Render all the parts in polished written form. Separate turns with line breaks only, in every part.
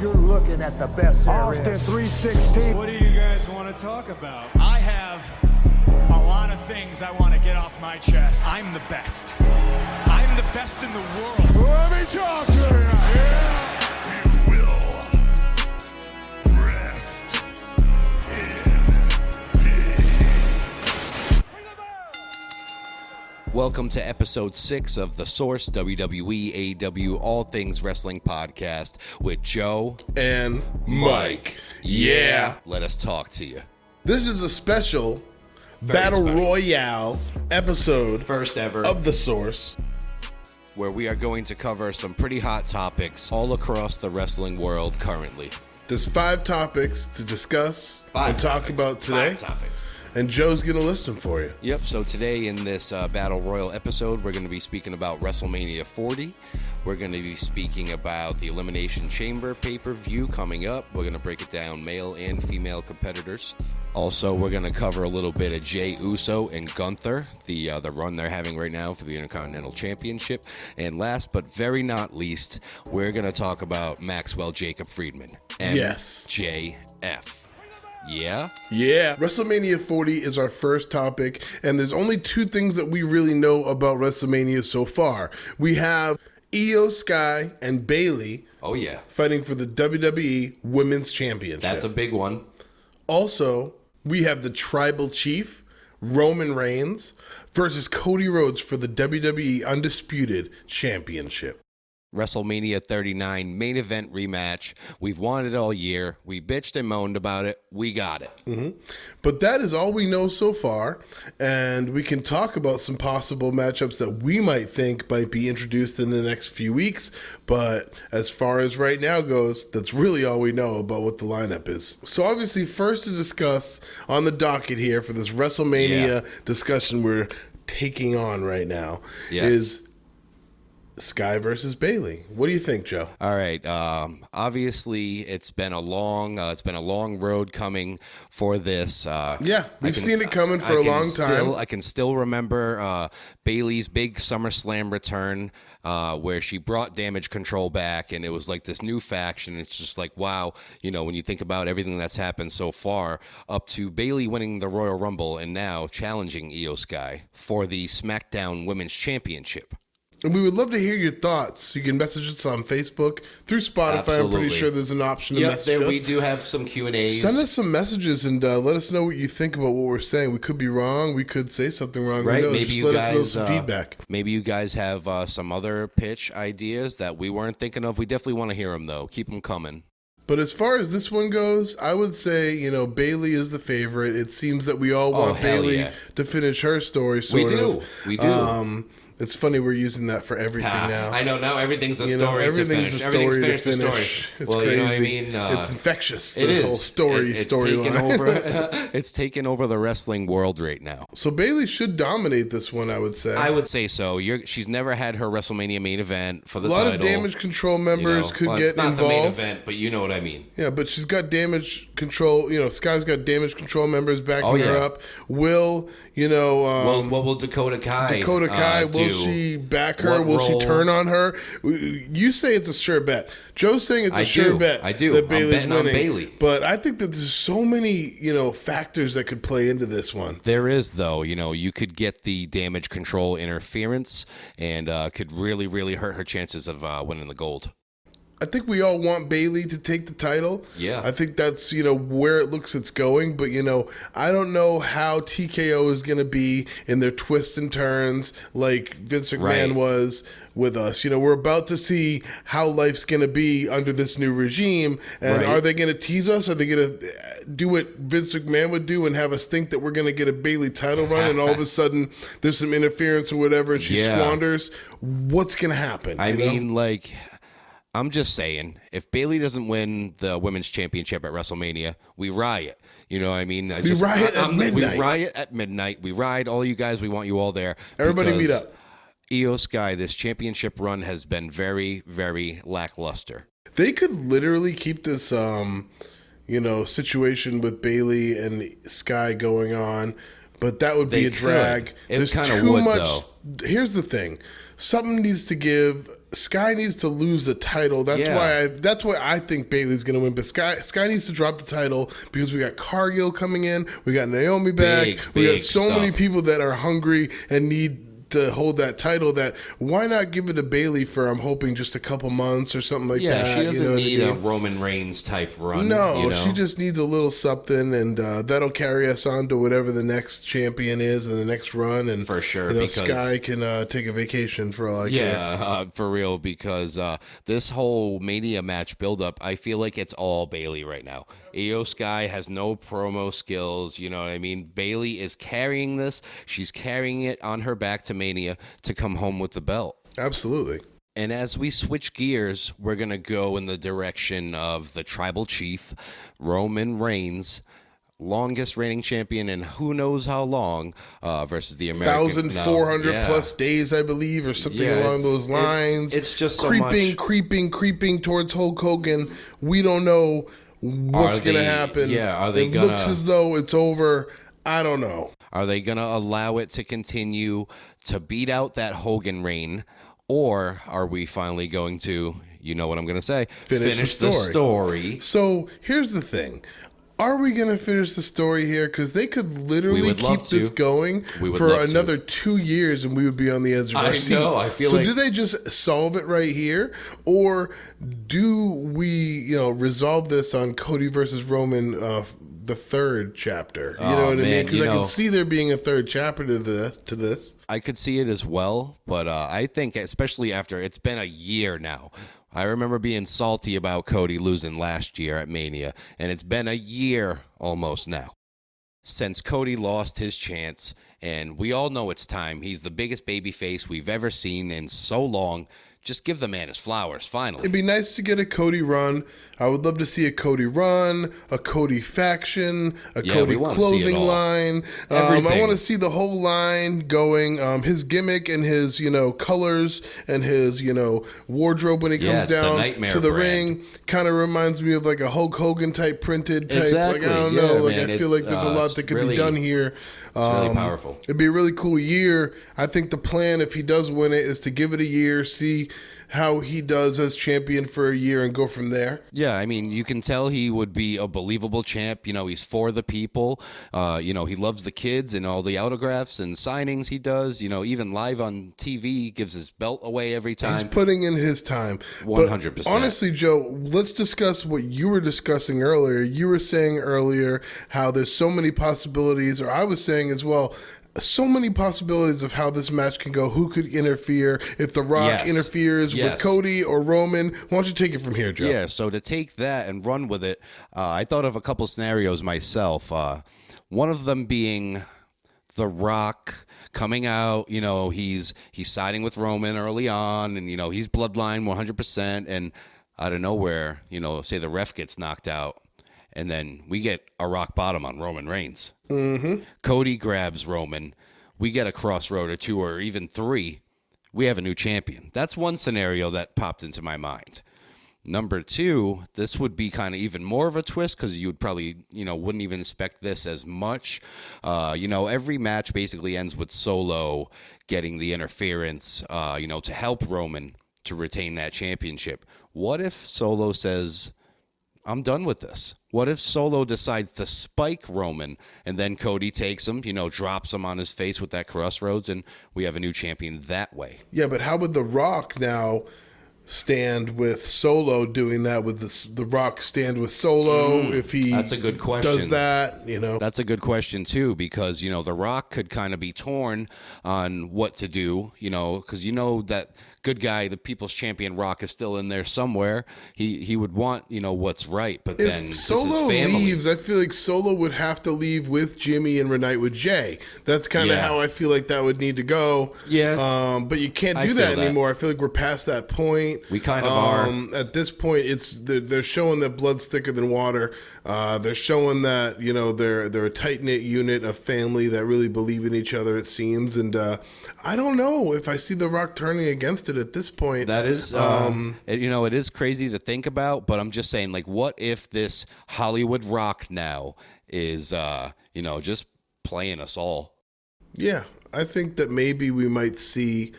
You're looking at the best there
Austin
is.
316.
What do you guys want to talk about?
I have a lot of things I want to get off my chest. I'm the best. I'm the best in the world.
Let me talk to you. Yeah.
You will rest in peace.
Welcome to episode 6 of The Source, WWE, AEW, All Things Wrestling Podcast with Joe
and Mike. Yeah.
Let us talk to you.
This is a special
Very
Battle
special.
Royale episode
First ever.
of The Source.
Where we are going to cover some pretty hot topics all across the wrestling world currently.
There's 5 topics to discuss and talk about today.
5 topics.
And Joe's going to list them for you.
Yep, so today in this Battle Royal episode, we're going to be speaking about Wrestlemania 40. We're going to be speaking about the Elimination Chamber pay-per-view coming up. We're going to break it down male and female competitors. Also, we're going to cover a little bit of Jey Uso and Gunther, the run they're having right now for the Intercontinental Championship. And last but very not least, we're going to talk about Maxwell Jacob Friedman, MJF. Yeah?
Yeah. WrestleMania 40 is our first topic, and there's only 2 things that we really know about WrestleMania so far. We have Io Sky and Bayley
Oh, yeah.
fighting for the WWE Women's Championship.
That's a big one.
Also, we have the Tribal Chief, Roman Reigns, versus Cody Rhodes for the WWE Undisputed Championship.
WrestleMania 39 main event rematch. We've wanted it all year. We bitched and moaned about it. We got it.
But that is all we know so far, and we can talk about some possible matchups that we might think might be introduced in the next few weeks. But as far as right now goes, that's really all we know about what the lineup is. So obviously, first to discuss on the docket here for this WrestleMania discussion we're taking on right now is Sky versus Bayley. What do you think, Joe?
All right. Obviously, it's been a long road coming for this.
We've seen it coming for a long time.
I can still remember Bayley's big SummerSlam return, where she brought Damage Control back, and it was like this new faction. It's just like, wow, when you think about everything that's happened so far, up to Bayley winning the Royal Rumble and now challenging Io Sky for the SmackDown Women's Championship.
And we would love to hear your thoughts. You can message us on Facebook, through Spotify.
Absolutely.
I'm pretty sure there's an option to message us.
We do have some Q&As.
Send us some messages and let us know what you think about what we're saying. We could be wrong. We could say something wrong.
Right?
Who knows?
Maybe
Just
you
let
guys
us know some feedback.
Maybe you guys have some other pitch ideas that we weren't thinking of. We definitely want to hear them, though. Keep them coming.
But as far as this one goes, I would say, Bayley is the favorite. It seems that we all want Bayley to finish her story, sort of.
We do.
It's funny we're using that for everything now.
I know, now everything's a story
everything's
to finish.
a story
Everything's
to
finished
finish.
the story.
It's
Well,
crazy.
you know what I mean?
It's infectious.
It
the
is.
whole storyline.
It's taken over the wrestling world right now.
So Bayley should dominate this one, I would say.
I would say so. She's never had her WrestleMania main event for the title.
A lot of Damage Control members could get
it's not
involved.
the main event, but you know what I mean.
Yeah, but she's got Damage Control. Sky's got Damage Control members backing her up. What
will Dakota Kai
will
do?
she back her?
What
Will
role?
she turn on her? You say it's a sure bet. Joe's saying it's a sure bet.
I do.
That
I'm
Bayley's
betting on
winning.
Bayley.
But I think that there's so many, factors that could play into this one.
There is, though. You could get the Damage Control interference and could really, really hurt her chances of winning the gold.
I think we all want Bayley to take the title.
Yeah.
I think that's, where it looks it's going. But, I don't know how TKO is going to be in their twists and turns like Vince McMahon was with us. We're about to see how life's going to be under this new regime. And are they going to tease us? Are they going to do what Vince McMahon would do and have us think that we're going to get a Bayley title run and all of a sudden there's some interference or whatever and she squanders? What's going to happen?
I mean, I'm just saying, if Bayley doesn't win the Women's Championship at WrestleMania, we riot. You know what I mean?
We riot at midnight.
We riot at midnight. We ride, all you guys. We want you all there.
Everybody meet up.
Io Sky, this championship run has been very, very lackluster.
They could literally keep this, situation with Bayley and Sky going on but that would be
They
a drag.
could. It
There's
kinda
too
would,
much.
though.
Here's the thing: something needs to give. Sky needs to lose the title. That's why I think Bayley's going to win. But Sky needs to drop the title because we got Cargill coming in. We got Naomi back. We got
big
so many
stuff.
people that are hungry and need to hold that title. That why not give it to Bayley for, I'm hoping, just a couple months or something like that.
Yeah, she doesn't
you know
need
what I
a
mean?
Roman Reigns type run.
No,
you know?
she just needs a little something, and that'll carry us on to whatever the next champion is and the next run. And
For sure,
you know,
because-
Sky can take a vacation for all I care.
Yeah, for real, because this whole Mania match buildup, I feel like it's all Bayley right now. Io Sky has no promo skills, you know what I mean? Bayley is carrying this. She's carrying it on her back to Mania to come home with the belt.
Absolutely.
And as we switch gears, we're going to go in the direction of the tribal chief, Roman Reigns, longest reigning champion in who knows how long, versus the American.
1,400 plus days, I believe, or something
Yeah,
along those lines.
It's just so
creeping towards Hulk Hogan. We don't know what's going to happen.
Yeah, are they
it
gonna?
looks as though it's over. I don't know.
Are they going to allow it to continue to beat out that Hogan reign? Or are we finally going to, you know what I'm going to say,
Finish
the story?
So here's the thing. Are we going to finish the story here? Because they could literally
would
keep
love
this
to.
going
We would
for
love to.
another 2 years, and we would be on the edge of our
I
seats.
know, I feel
so
like-
do they just solve it right here, or do we, resolve this on Cody versus Roman, the third chapter? You know what I mean?
man,
Because I can see there being a third chapter to this.
I could see it as well, but I think especially after it's been a year now. I remember being salty about Cody losing last year at Mania, and it's been a year almost now since Cody lost his chance, and we all know it's time. He's the biggest babyface we've ever seen in so long. Just give the man his flowers, finally.
It'd be nice to get a Cody run. I would love to see a Cody run, a Cody faction, a Cody
we wanna see it
clothing
all.
line. I
Everything.
want to see the whole line going. His gimmick and his, colors and his, wardrobe when he
Yeah,
comes
it's the
down
Nightmare
to the
brand.
ring kind of reminds me of like a Hulk Hogan type printed type.
Exactly.
Like, I don't
Yeah,
know. Like
man,
I feel
it's,
like there's a lot
it's
that could
really-
be done here.
It's really powerful.
It'd be a really cool year. I think the plan, if he does win it, is to give it a year, see how he does as champion for a year, and go from there.
Yeah, I mean, you can tell he would be a believable champ. He's for the people. He loves the kids and all the autographs and signings he does. Even live on TV, gives his belt away every
He's
time.
putting in his time.
100%.
But honestly, Joe, let's discuss what you were discussing earlier. You were saying earlier how there's so many possibilities, or I was saying as well, so many possibilities of how this match can go. Who could interfere? If The Rock
Yes.
interferes with
Yes.
Cody or Roman. Why don't you take it from here, Joe?
Yeah, so to take that and run with it, I thought of a couple scenarios myself. One of them being The Rock coming out. He's siding with Roman early on, and he's bloodline 100%. And out of nowhere, say the ref gets knocked out, and then we get a rock bottom on Roman Reigns. Mm-hmm. Cody grabs Roman. We get a crossroad or two or even three. We have a new champion. That's one scenario that popped into my mind. Number two, this would be kind of even more of a twist because you would probably, wouldn't even expect this as much. Every match basically ends with Solo getting the interference, to help Roman to retain that championship. What if Solo says, I'm done with this? What if Solo decides to spike Roman and then Cody takes him, drops him on his face with that crossroads, and we have a new champion that way?
Yeah, but how would The Rock now stand with Solo doing that? With the Rock stand with Solo if he
That's a good question.
does that?
That's a good question, too, because, The Rock could kind of be torn on what to do, because that good guy, the people's champion Rock, is still in there somewhere. He would want, what's right, but then
If
this
Solo
is family.
leaves, I feel like Solo would have to leave with Jimmy and reunite with Jay. That's kind of
Yeah.
how I feel like that would need to go.
Yeah.
But you can't
I
do
feel
that
that.
anymore. I feel like we're past that point.
We kind of are.
At this point, they're showing that blood's thicker than water. They're showing that they're a tight knit unit, a family that really believe in each other. It seems, and I don't know if I see The Rock turning against it at this point.
That is, it is crazy to think about, but I'm just saying, like, what if this Hollywood Rock now is, just playing us all.
Yeah, I think that maybe we might see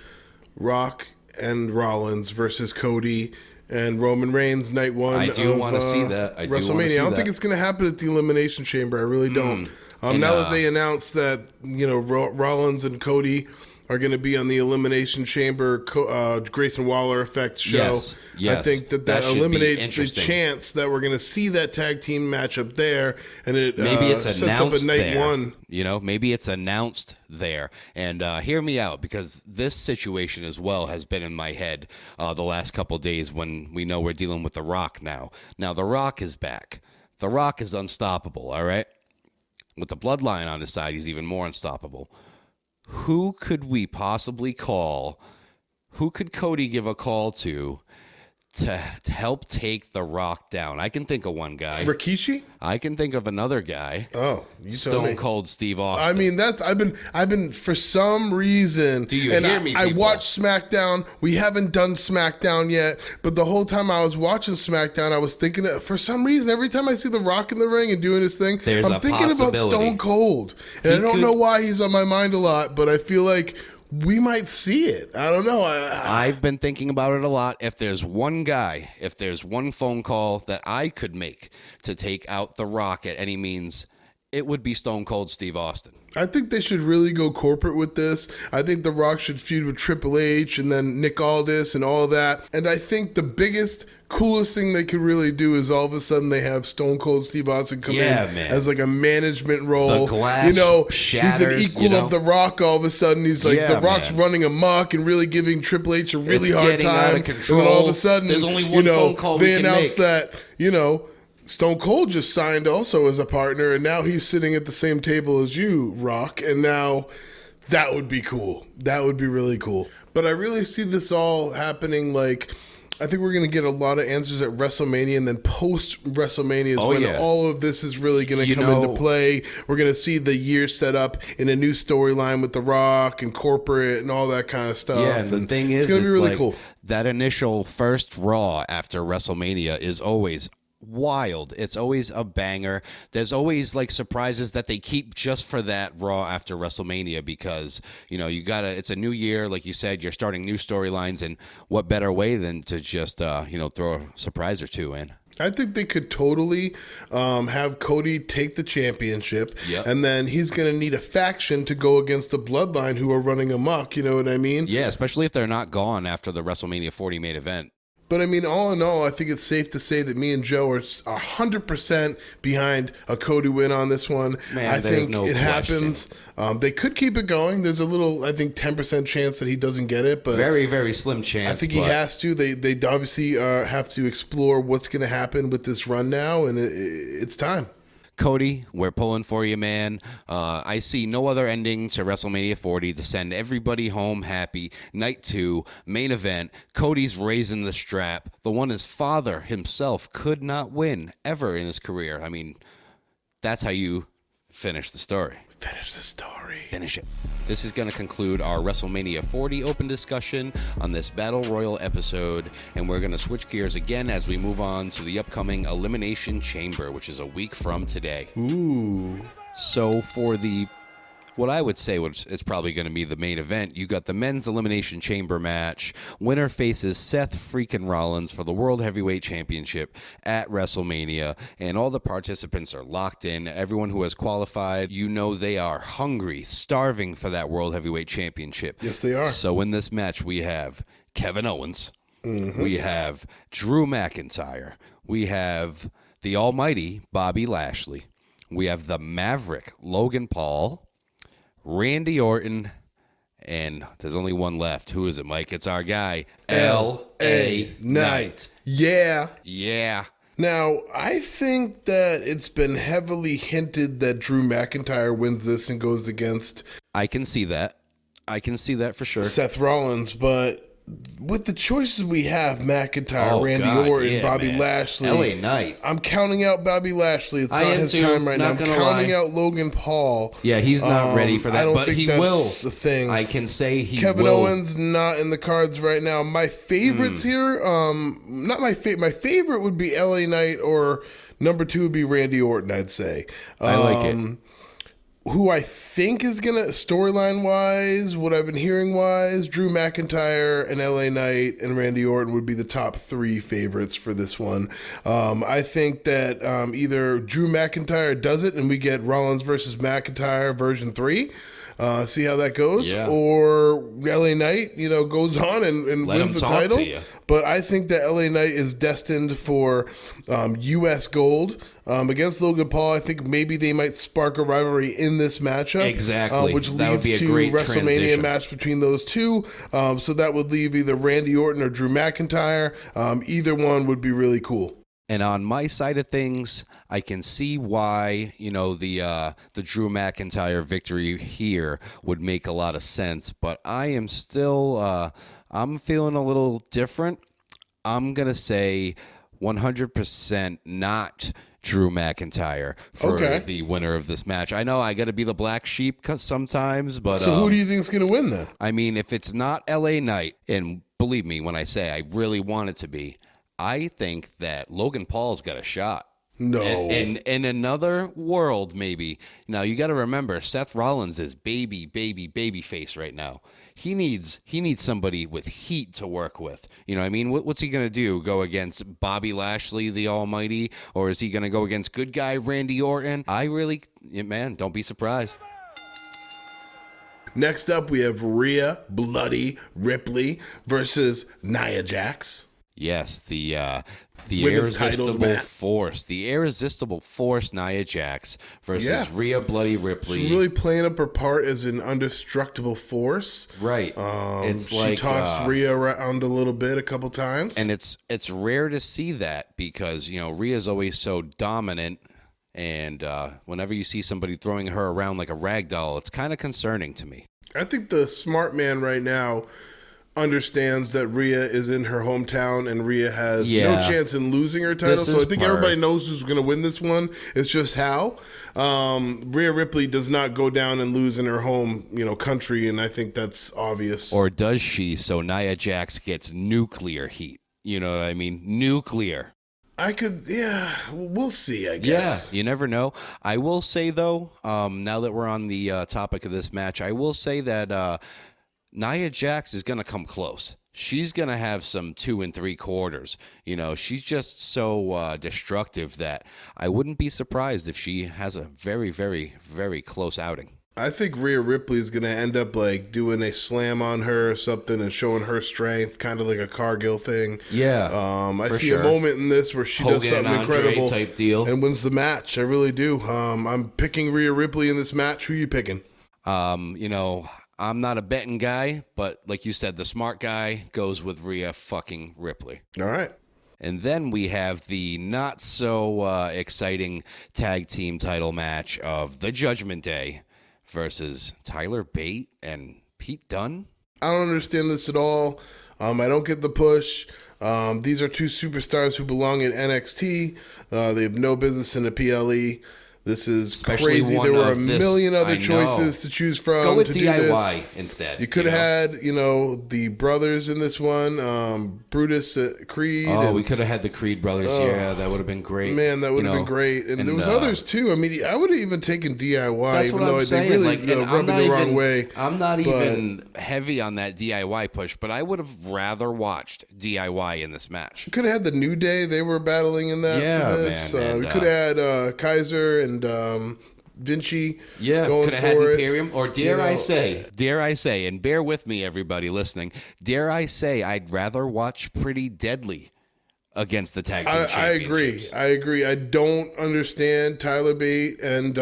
Rock and Rollins versus Cody and Roman Reigns night one.
I do want to see that.
WrestleMania. I don't think it's going to happen at the Elimination Chamber. I really don't. Now that they announced that, Rollins and Cody are going to be on the Elimination Chamber Grayson Waller effect show.
Yes.
I think that
should
eliminates the chance that we're going to see that tag team matchup there, and it
maybe it's
sets
announced
up a night
there.
one.
Maybe it's announced there. And hear me out, because this situation as well has been in my head the last couple days when we know we're dealing with The Rock now. Now, The Rock is back. The Rock is unstoppable, all right? With the bloodline on his side, he's even more unstoppable. Who could we possibly call? Who could Cody give a call to help take The Rock down? I can think of one guy.
Rikishi?
I can think of another guy.
Oh, you tell me.
Stone Cold Steve Austin.
I mean, I've been for some reason.
Do you hear me,
I
people?
watched SmackDown. We haven't done SmackDown yet, but the whole time I was watching SmackDown, I was thinking that for some reason, every time I see The Rock in the ring and doing his thing, I'm thinking about Stone Cold. And I don't know why he's on my mind a lot, but I feel like we might see it. I don't know.
I've been thinking about it a lot. If there's one guy, if there's one phone call that I could make to take out The Rock at any means, it would be Stone Cold Steve Austin.
I think they should really go corporate with this. I think The Rock should feud with Triple H and then Nick Aldis and all that. And I think the biggest, coolest thing they could really do is all of a sudden they have Stone Cold Steve Austin come in as like a management role.
The glass shatters,
he's an equal of The Rock. All of a sudden he's like, The Rock's running amok and really giving Triple H a really hard time.
Out of control.
And then all of a sudden,
there's only one phone call
they
we can
announced
make.
that, Stone Cold just signed also as a partner, and now he's sitting at the same table as you, Rock, and now that would be cool. That would be really cool. But I really see this all happening I think we're going to get a lot of answers at WrestleMania, and then post-WrestleMania is when all of this is really going to come into play. We're going to see the year set up in a new storyline with The Rock and corporate and all that kind of stuff.
Yeah, and the thing is,
it's going to be really cool.
That initial first Raw after WrestleMania is always wild. It's always a banger. There's always surprises that they keep just for that Raw after WrestleMania, because it's a new year, like you said, you're starting new storylines, and what better way than to just throw a surprise or two in.
I think they could totally have Cody take the championship, and then he's going to need a faction to go against the Bloodline who are running amok, you know what I mean?
Yeah, especially if they're not gone after the WrestleMania 40 main event.
But I mean, all in all, I think it's safe to say that me and Joe are 100% behind a Cody win on this one.
Man,
I think it happens. They could keep it going. There's a little, I think, 10% chance that he doesn't get it, but
very, very slim chance.
I think he has to. They obviously have to explore what's going to happen with this run now, and it's time.
Cody, we're pulling for you, man. I see no other ending to WrestleMania 40 to send everybody home happy. Night 2, main event. Cody's raising the strap. The one his father himself could not win ever in his career. I mean, that's how you finish the story.
Finish the story.
Finish it. This is going to conclude our WrestleMania 40 open discussion on this Battle Royal episode, and we're going to switch gears again as we move on to the upcoming Elimination Chamber, which is a week from today.
Ooh.
So for what I would say is probably going to be the main event, you got the men's Elimination Chamber match. Winner faces Seth freaking Rollins for the World Heavyweight Championship at WrestleMania, and all the participants are locked in. Everyone who has qualified, they are hungry, starving for that World Heavyweight Championship.
Yes, they are.
So in this match, we have Kevin Owens. Mm-hmm. We have Drew McIntyre. We have the almighty Bobby Lashley. We have the Maverick Logan Paul. Randy Orton, and there's only one left. Who is it, Mike? It's our guy, L.A. Knight.
Yeah.
Yeah.
Now, I think that it's been heavily hinted that Drew McIntyre wins this and goes against...
I can see that. For sure.
Seth Rollins, but with the choices we have, McIntyre, Randy Orton, Bobby Lashley.
L.A. Knight.
I'm counting out Bobby Lashley. It's not his time right now. I'm counting out Logan Paul.
Yeah, he's not ready for that,
I don't
but
think
he
that's
will.
The thing.
I can say he
Kevin
will.
Owens not in the cards right now. My favorites here, not my favorite. My favorite would be L.A. Knight, or number 2 would be Randy Orton, I'd say.
I like it.
who I think is going to, storyline wise, what I've been hearing wise, Drew McIntyre and LA Knight and Randy Orton would be the top 3 favorites for this one. I think that either Drew McIntyre does it and we get Rollins versus McIntyre version 3. See how that goes, or LA Knight, goes on and wins the title. But I think that LA Knight is destined for U.S. gold against Logan Paul. I think maybe they might spark a rivalry in this matchup,
exactly,
which
that would
leads
be a
to
great
WrestleMania
transition.
match between those two. So that would leave either Randy Orton or Drew McIntyre. Either one would be really cool.
And on my side of things, I can see why, the Drew McIntyre victory here would make a lot of sense. But I am still, I'm feeling a little different. I'm going to say 100% not Drew McIntyre for the winner of this match. I know I got to be the black sheep sometimes, but...
So who do you think is going to win then?
I mean, if it's not LA Knight, and believe me when I say I really want it to be, I think that Logan Paul's got a shot.
No.
And in another world, maybe. Now, you got to remember, Seth Rollins is baby face right now. He needs somebody with heat to work with. You know what I mean? What's he going to do? Go against Bobby Lashley, the almighty? Or is he going to go against good guy Randy Orton? Don't be surprised.
Next up, we have Rhea Bloody Ripley versus Nia Jax.
Yes, the
Women's
irresistible
titles match.
force. The irresistible force, Nia Jax versus Rhea Bloody Ripley.
She's really playing up her part as an indestructible force.
Right.
She tossed Rhea around a little bit a couple times.
And it's rare to see that because, Rhea's always so dominant. And whenever you see somebody throwing her around like a rag doll, it's kind of concerning to me.
I think the smart man right now understands that Rhea is in her hometown and Rhea has no chance in losing her title. So I think everybody knows who's going to win this one. It's just how. Rhea Ripley does not go down and lose in her home, country, and I think that's obvious.
Or does she? So Nia Jax gets nuclear heat. You know what I mean? Nuclear.
We'll see, I guess.
Yeah, you never know. I will say, though, now that we're on the topic of this match, I will say that Nia Jax is going to come close. She's going to have some 2 3/4. She's just so destructive that I wouldn't be surprised if she has a very, very, very close outing.
I think Rhea Ripley is going to end up doing a slam on her or something and showing her strength, kind of like a Cargill thing.
Yeah,
I see a moment in this where she does something incredible
type deal
and wins the match. I really do. I'm picking Rhea Ripley in this match. Who are you picking?
I'm not a betting guy, but like you said, the smart guy goes with Rhea fucking Ripley.
All right.
And then we have the not so exciting tag team title match of the Judgment Day versus Tyler Bate and Pete Dunne.
I don't understand this at all. I don't get the push. These are 2 superstars who belong in NXT. They have no business in the PLE. This is
Especially
crazy. There were a million other choices to choose from.
Go with
to
DIY
do this.
instead.
You could have had, the brothers in this one, Brutus, Creed.
Oh, we could have had the Creed brothers. Yeah, that would have been great.
Man, that would have been great. And there was others too. I mean, I would have even taken DIY, even though they really rubbed me the wrong way.
I'm not even heavy on that DIY push, but I would have rather watched DIY in this match.
We could have had the New Day. They were battling in that.
Yeah,
for this.
man.
We could have had Kaiser and Vinci.
Yeah,
going
could have had
for it.
Imperium. Or dare I say, and bear with me, everybody listening, dare I say I'd rather watch Pretty Deadly against the tag team championships.
I agree. I don't understand Tyler Bate and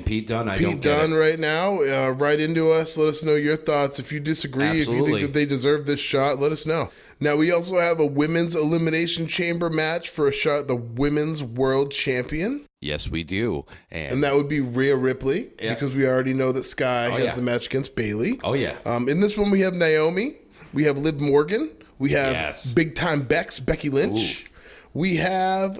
Pete Dunne.
Pete Dunne right now. Write into us. Let us know your thoughts. If you disagree, if you think that they deserve this shot, let us know. Now, we also have a women's elimination chamber match for a shot at the women's world champion.
Yes, we do.
And that would be Rhea Ripley, because we already know that Sky has the match against Bayley.
Oh, yeah.
In this one, we have Naomi. We have Liv Morgan. We have Big Time Becky Lynch. Ooh. We have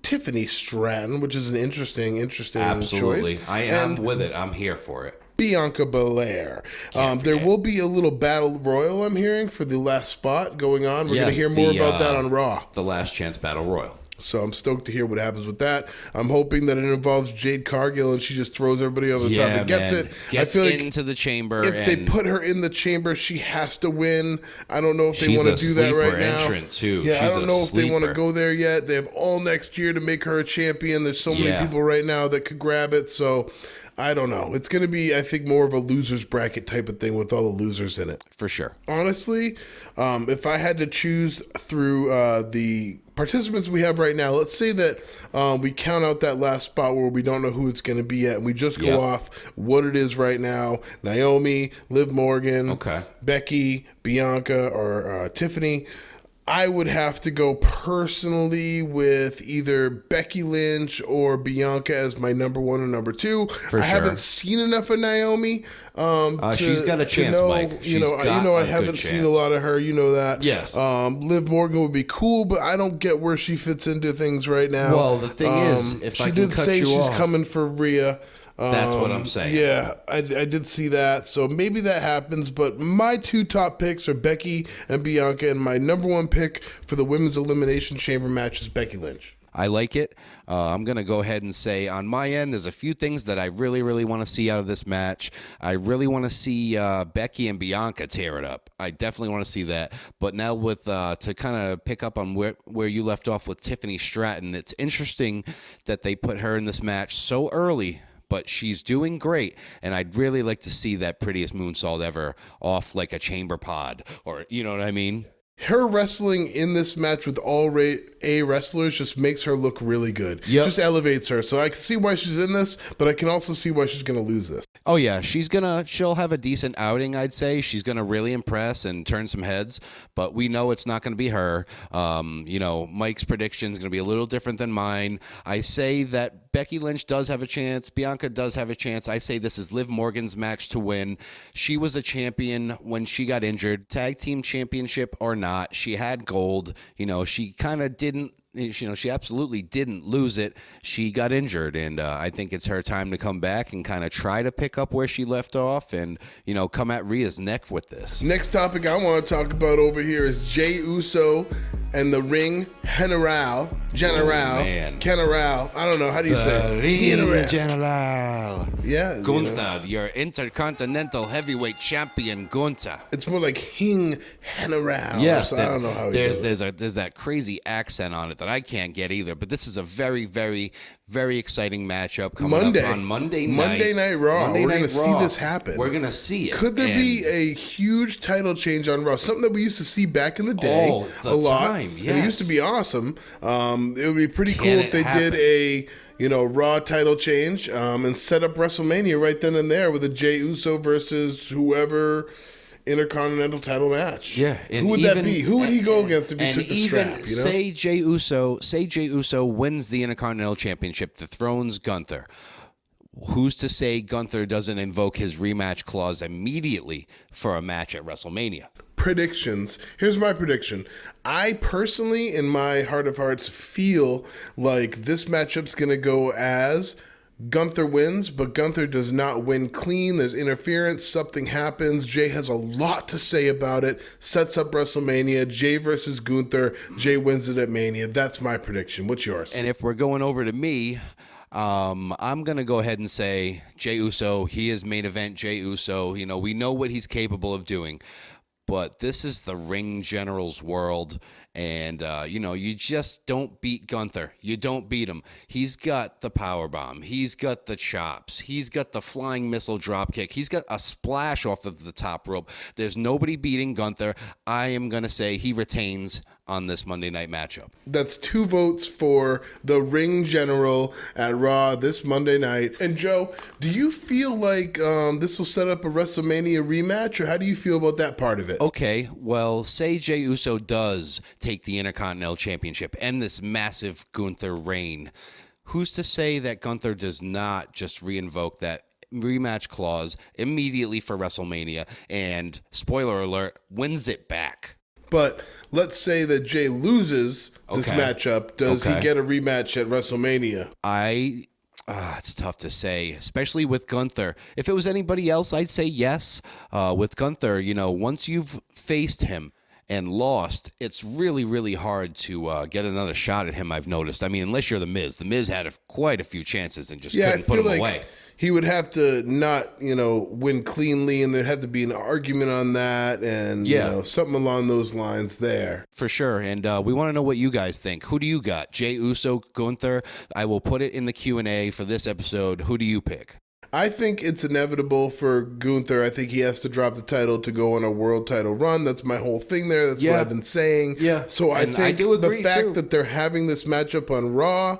Tiffany Stratton, which is an interesting
Absolutely.
choice.
I am with it. I'm here for it.
Bianca Belair. There will be a little battle royal, I'm hearing, for the last spot going on. We're going to hear more about that on Raw.
The Last Chance Battle Royal.
So I'm stoked to hear what happens with that. I'm hoping that it involves Jade Cargill and she just throws everybody over the top and gets it.
Gets
I feel
into the chamber.
If they put her in the chamber, she has to win. I don't know if they
she's
want to do that right now.
Entrant too.
Yeah,
she's
I don't know if they want to go there yet. They have all next year to make her a champion. There's so many people right now that could grab it. So I don't know. It's going to be, I think, more of a loser's bracket type of thing with all the losers in it.
For sure.
Honestly, if I had to choose through the participants we have right now, let's say that we count out that last spot where we don't know who it's going to be at, and we just go off what it is right now. Naomi, Liv Morgan, Becky, Bianca, or Tiffany. I would have to go personally with either Becky Lynch or Bianca as my number 1 and number 2. I haven't seen enough of Naomi.
She's got a chance, Mike.
I haven't seen a lot of her. You know that.
Yes.
Liv Morgan would be cool, but I don't get where she fits into things right now.
Well, the thing is, if I can cut you off, she did say she's
coming for Rhea.
That's what I'm saying.
Yeah, I did see that. So maybe that happens. But my 2 top picks are Becky and Bianca. And my number 1 pick for the Women's Elimination Chamber match is Becky Lynch.
I like it. I'm going to go ahead and say on my end, there's a few things that I really, really want to see out of this match. I really want to see Becky and Bianca tear it up. I definitely want to see that. But now with to kind of pick up on where you left off with Tiffany Stratton, it's interesting that they put her in this match so early. But she's doing great, and I'd really like to see that prettiest moonsault ever off like a chamber pod, or you know what I mean?
Her wrestling in this match with all A wrestlers just makes her look really good. Just elevates her. So I can see why she's in this, but I can also see why she's going to lose this.
Oh yeah, she'll have a decent outing, I'd say. She's gonna really impress and turn some heads, but we know it's not gonna be her. Mike's prediction is gonna be a little different than mine. I say that Becky Lynch does have a chance. Bianca does have a chance. I say this is Liv Morgan's match to win. She was a champion when she got injured. Tag team championship or not, she had gold. She kind of didn't. She absolutely didn't lose it. She got injured, and I think it's her time to come back and kind of try to pick up where she left off and, come at Rhea's neck with this.
Next topic I want to talk about over here is Jey Uso and the Ring General. I don't know. How do you say it?
Ring General.
Yeah.
Gunther, your Intercontinental Heavyweight Champion, Gunther.
It's more like Ring General.
Yes.
I don't know how
there's that crazy accent on it that I can't get either. But this is a very, very, very exciting matchup coming up on Monday night.
Monday Night Raw. We're going to see this happen.
We're going to see it.
Could there be a huge title change on Raw? Something that we used to see back in the day a lot.
Yes.
And it used to be awesome. It would be pretty cool if they did a Raw title change and set up WrestleMania right then and there with a Jey Uso versus whoever Intercontinental title match.
Yeah,
who would that be? Who would he go against if he took the strap?
Say Jey Uso wins the Intercontinental Championship, dethrones Gunther. Who's to say Gunther doesn't invoke his rematch clause immediately for a match at WrestleMania?
Predictions. Here's my prediction. I personally, in my heart of hearts, feel like this matchup's going to go as Gunther wins, but Gunther does not win clean. There's interference. Something happens. Jey has a lot to say about it. Sets up WrestleMania. Jey versus Gunther. Jey wins it at Mania. That's my prediction. What's yours?
And if we're going over to me, I'm going to go ahead and say Jey Uso. He is main event Jey Uso. We know what he's capable of doing. But this is the Ring General's world, and, you just don't beat Gunther. You don't beat him. He's got the powerbomb. He's got the chops. He's got the flying missile dropkick. He's got a splash off of the top rope. There's nobody beating Gunther. I am going to say he retains on this Monday night matchup.
That's 2 votes for the Ring General at Raw this Monday night. And Joe, do you feel like this will set up a WrestleMania rematch, or how do you feel about that part of it?
Okay, well, say Jey Uso does take the Intercontinental Championship and this massive Gunther reign. Who's to say that Gunther does not just reinvoke that rematch clause immediately for WrestleMania and, spoiler alert, wins it back?
But let's say that Jey loses this matchup. Does he get a rematch at WrestleMania?
It's tough to say, especially with Gunther. If it was anybody else, I'd say yes. With Gunther, once you've faced him and lost, it's really, really hard to get another shot at him, I've noticed. I mean, unless you're The Miz. The Miz had quite a few chances and just couldn't put him away.
He would have to not, win cleanly, and there'd have to be an argument on that, and something along those lines there.
For sure, and we want to know what you guys think. Who do you got? Jey Uso, Gunther? I will put it in the Q&A for this episode. Who do you pick?
I think it's inevitable for Gunther. I think he has to drop the title to go on a world title run. That's my whole thing there. That's what I've been saying.
Yeah.
So I think the fact that they're having this matchup on Raw,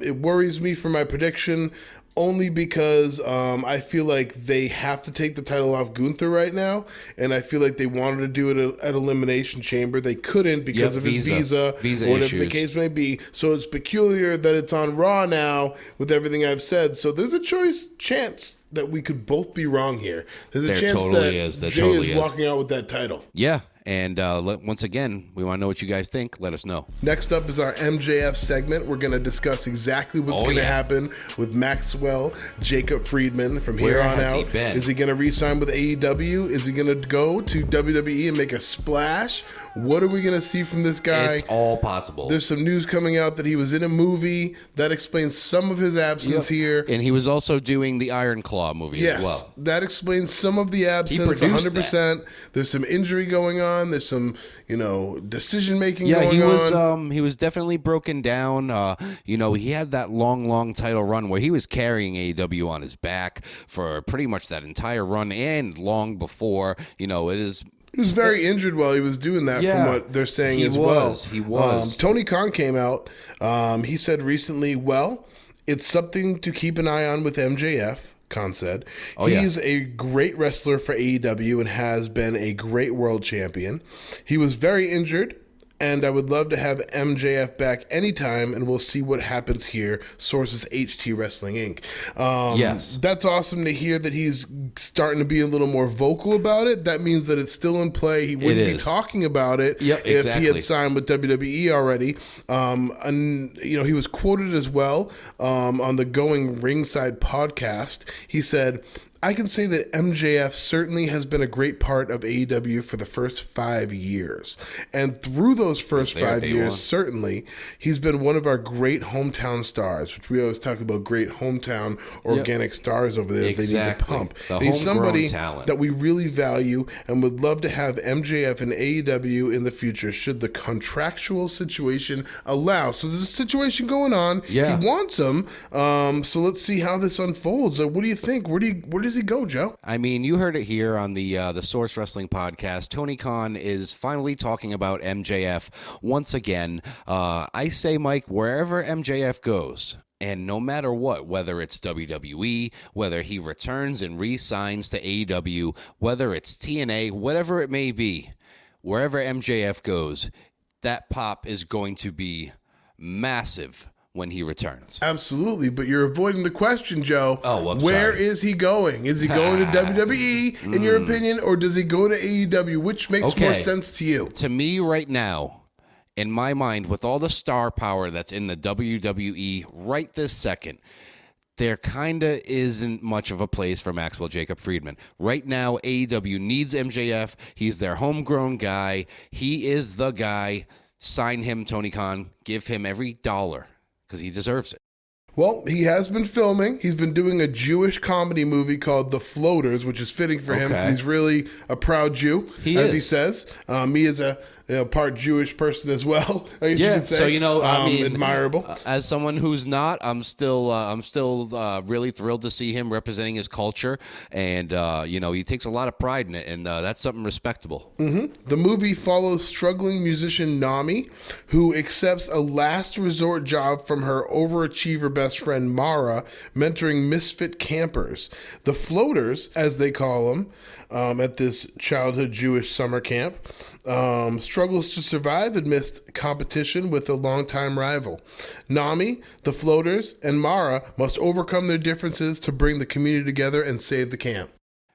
it worries me for my prediction. Only because I feel like they have to take the title off Gunther right now, and I feel like they wanted to do it at Elimination Chamber. They couldn't because of his visa or whatever
issues.
the case may be. So it's peculiar that it's on Raw now with everything I've said. So there's a chance that we could both be wrong here. There's a chance that Jey is walking out with that title.
Yeah. And once again, we want to know what you guys think. Let us know.
Next up is our MJF segment. We're going to discuss exactly what's going to happen with Maxwell Jacob Friedman from here on out. Is he going to re-sign with AEW? Is he going to go to WWE and make a splash? What are we going to see from this guy?
It's all possible.
There's some news coming out that he was in a movie. That explains some of his absence here.
And he was also doing the Iron Claw movie as well.
That explains some of the absence, 100%. That. There's some injury going on. There's some, decision making going on.
He was definitely broken down. He had that long title run where he was carrying AEW on his back for pretty much that entire run and long before. He was
very injured while he was doing that, from what they're saying as well.
He was.
Tony Khan came out. He said recently, it's something to keep an eye on with MJF. Khan said. He's a great wrestler for AEW and has been a great world champion. He was very injured, and I would love to have MJF back anytime, and we'll see what happens here. Sources HT Wrestling Inc.
Yes.
That's awesome to hear that he's starting to be a little more vocal about it. That means that it's still in play. He wouldn't be talking about it if he had signed with WWE already. And he was quoted as well on the Going Ringside podcast. He said, I can say that MJF certainly has been a great part of AEW for the first 5 years. And through those first 5 years, certainly, he's been one of our great hometown stars, which we always talk about, great hometown organic stars over there that they need to pump. He's somebody that we really value and would love to have MJF in AEW in the future should the contractual situation allow. So there's a situation going on. He wants him. So let's see how this unfolds. What do you think? Where does he go, Joe?
I mean, you heard it here on the Source Wrestling podcast. Tony Khan is finally talking about MJF once again. I say, Mike, wherever MJF goes, and no matter what, whether it's WWE, whether he returns and re-signs to AEW, whether it's TNA, whatever it may be, wherever MJF goes, that pop is going to be massive when he returns.
Absolutely, but you're avoiding the question, Joe.
Oh,
Where is he going? Is he going to WWE, in your opinion, or does he go to AEW? Which makes more sense to you?
To me right now, in my mind, with all the star power that's in the WWE right this second, there kind of isn't much of a place for Maxwell Jacob Friedman. Right now, AEW needs MJF. He's their homegrown guy. He is the guy. Sign him, Tony Khan. Give him every dollar, because he deserves it.
Well, he has been filming. He's been doing a Jewish comedy movie called The Floaters, which is fitting for him because he's really a proud Jew, he says. Me as a part Jewish person as well.
So
admirable.
As someone who's not, I'm still really thrilled to see him representing his culture, and he takes a lot of pride in it, and that's something respectable.
Mm-hmm. The movie follows struggling musician Nami, who accepts a last resort job from her overachiever best friend Mara, mentoring misfit campers. The Floaters, as they call them, at this childhood Jewish summer camp, struggles to survive amidst competition with a longtime rival. Nami, the Floaters, and Mara must overcome their differences to bring the community together and save the camp.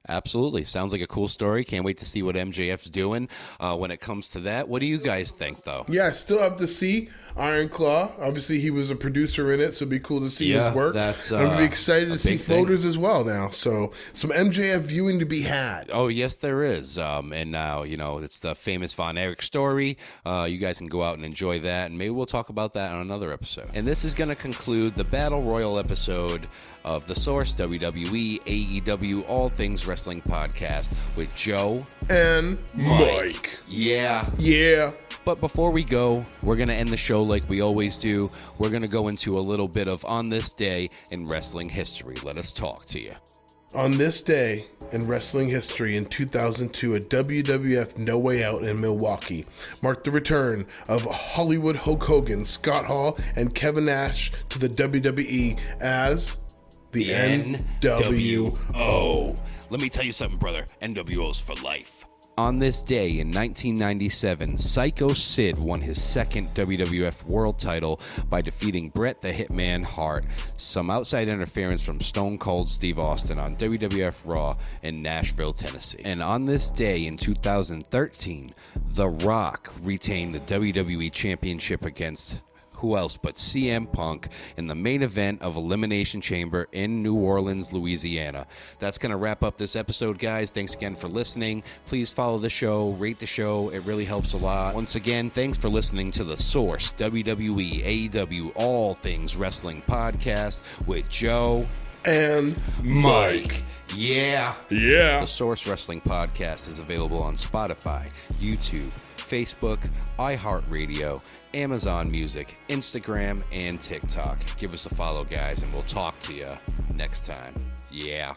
Absolutely. Sounds like a cool story. Can't wait to see what MJF's doing when it comes to that. What do you guys think, though?
Yeah, I still have to see Iron Claw. Obviously, he was a producer in it, so it'd be cool to see his work.
That's
I'm going to be excited to see
big thing.
floaters as well now. So some MJF viewing to be had.
Oh, yes, there is. And now, it's the famous Von Erich story. You guys can go out and enjoy that, and maybe we'll talk about that on another episode. And this is going to conclude the Battle Royal episode of The Source, WWE, AEW, All Things Wrestling podcast with Joe
And Mike.
Yeah. But before we go, we're going to end the show like we always do. We're going to go into a little bit of On This Day in Wrestling History. Let us talk to you.
On this day in wrestling history in 2002, a WWF No Way Out in Milwaukee marked the return of Hollywood Hulk Hogan, Scott Hall, and Kevin Nash to the WWE as the NWO.
Let me tell you something, brother. NWO's for life. On this day in 1997, Psycho Sid won his second WWF World title by defeating Bret the Hitman Hart. Some outside interference from Stone Cold Steve Austin on WWF Raw in Nashville, Tennessee. And on this day in 2013, The Rock retained the WWE Championship against who else but CM Punk in the main event of Elimination Chamber in New Orleans, Louisiana. That's going to wrap up this episode, guys. Thanks again for listening. Please follow the show, rate the show. It really helps a lot. Once again, thanks for listening to The Source, WWE, AEW, All Things Wrestling podcast with Joe
And
Mike. Yeah.
Yeah.
The Source Wrestling podcast is available on Spotify, YouTube, Facebook, iHeartRadio, Amazon Music, Instagram, and TikTok. Give us a follow, guys, and we'll talk to you next time. Yeah.